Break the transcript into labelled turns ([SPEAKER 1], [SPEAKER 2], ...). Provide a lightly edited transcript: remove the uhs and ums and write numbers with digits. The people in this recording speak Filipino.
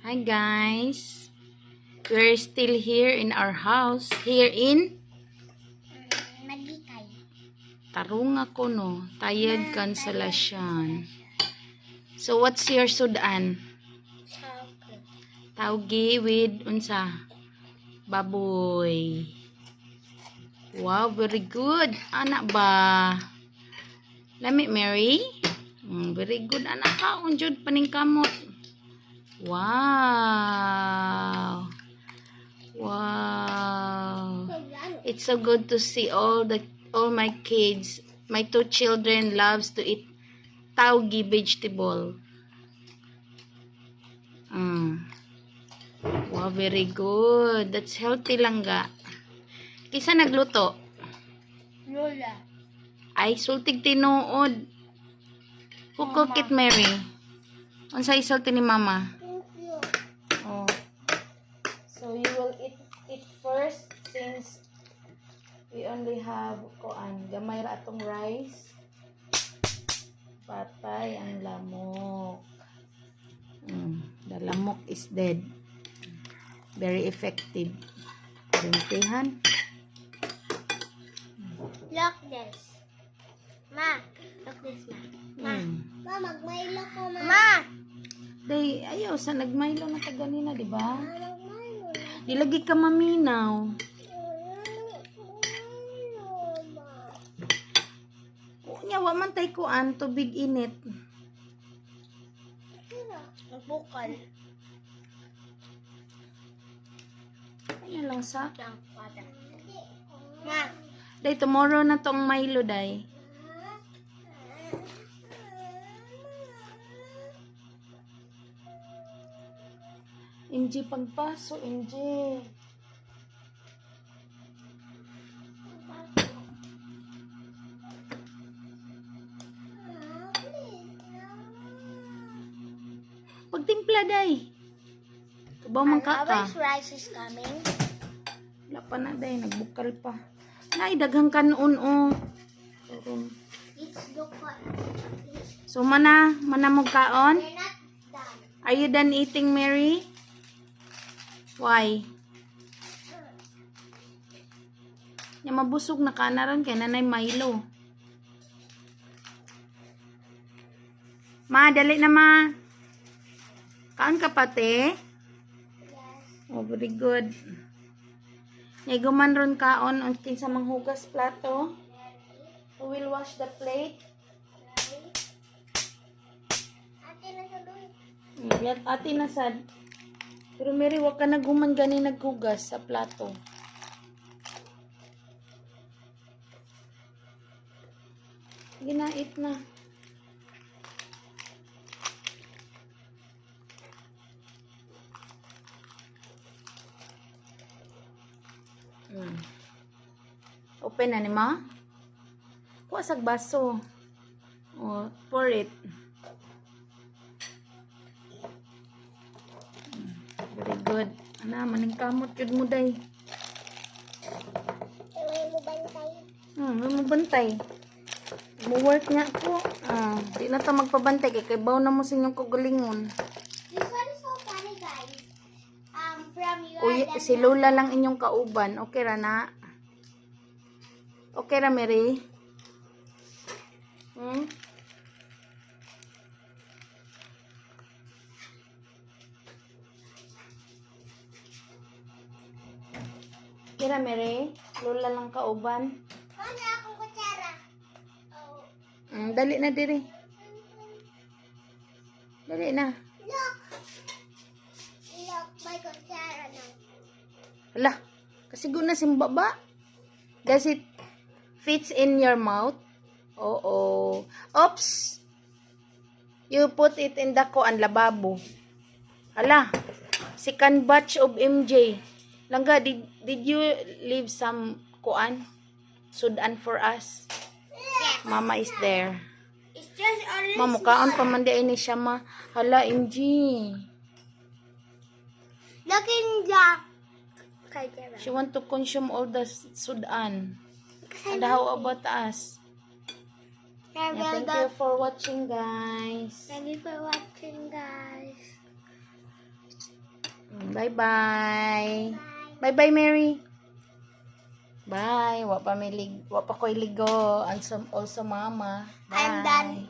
[SPEAKER 1] Hi guys, we're still here in our house, here in Tarong ako no, Tayad Consolacion. So what's your sudan? Taugi with unsa? Baboy. Wow, very good. Anak ba? Lami Mary? Very good anak ka. Unjud paning kamot. Wow. Wow. It's so good to see all my kids. My 2 children loves to eat taugi vegetable. Wow, very good. That's healthy lang ga. Kisa nagluto?
[SPEAKER 2] Lola.
[SPEAKER 1] Ay, sultig tinuod. Who cook it, Mary? Unsa isulti ni Mama?
[SPEAKER 2] Thank you.
[SPEAKER 1] Oh. So you will eat it first since we only have gamay ra atong rice. Patay ang lamok. The lamok is dead. Very effective. Bentihan.
[SPEAKER 2] Look this. Ma, look this, ma. Ma, magmaylo ko, ma. Ma!
[SPEAKER 1] Day, ayaw sa nagmaylo na taganina, di ba?
[SPEAKER 2] Magmaylo.
[SPEAKER 1] Dilagi ka maminaw. Nya wa man tay kuan tubig init.
[SPEAKER 2] Nagbukal.
[SPEAKER 1] Ano lang sa?
[SPEAKER 2] Ma.
[SPEAKER 1] Day tomorrow na tong Milo day. MJ pagpaso, MJ. Pagtimpla day. Kabaw man ka ka.
[SPEAKER 2] Rice is coming.
[SPEAKER 1] Wala pa na day, nagbukal pa. Nay, daghang kanon o.
[SPEAKER 2] It's look what.
[SPEAKER 1] So, mana mo kaon?
[SPEAKER 2] We're not done.
[SPEAKER 1] Are you done eating, Mary? Why? Nya mabusog na ka na ron kay nanay Milo. Ma, dali na ma. Kaon ka pati?
[SPEAKER 2] Yes.
[SPEAKER 1] Oh, very good. Nya guman ron kaon untin sa manghugas plato. Who will wash the plate?
[SPEAKER 2] Ate na sa doon.
[SPEAKER 1] Yan, ate na sad. Pero Mary, wag ka naguman gani naghugas sa plato. Ginait na. Open na ni ma? Kuha sag baso. Oh, pour it. Very good. Ana, maning kamot jud mo day.
[SPEAKER 2] May mo bantay.
[SPEAKER 1] May mo bantay. Mo work nga ako. Di na ta magpabantay kay baw na mo sa inyong kagalingon.
[SPEAKER 2] This one is so funny, guys. From you.
[SPEAKER 1] Kuya, si Lola lang inyong kauban. Okay ra na? Okay ra, Mary? Okay ra, Mary? Lola lang kauban.
[SPEAKER 2] Ano akong kutsara? Oh.
[SPEAKER 1] Dali na diri. Dali na.
[SPEAKER 2] Look. Look, my kutsara na.
[SPEAKER 1] Hala, kasi guna simbaba. Does it fits in your mouth? Oo. Oops. You put it in the lababo. Hala, second batch of MJ. Langga, did you leave some sudan for us?
[SPEAKER 2] Yes.
[SPEAKER 1] Mama is there.
[SPEAKER 2] It's just only
[SPEAKER 1] Mamukaon pa man di ini siya ma. Hala, MJ.
[SPEAKER 2] Look in the kutsara.
[SPEAKER 1] She want to consume all the sudan. And how about us? Yeah, thank you for watching, guys.
[SPEAKER 2] Thank you for watching, guys.
[SPEAKER 1] Bye-bye. Bye-bye, Mary. Bye. Wa pa ko'y ligo. And also, mama. Bye.
[SPEAKER 2] I'm done.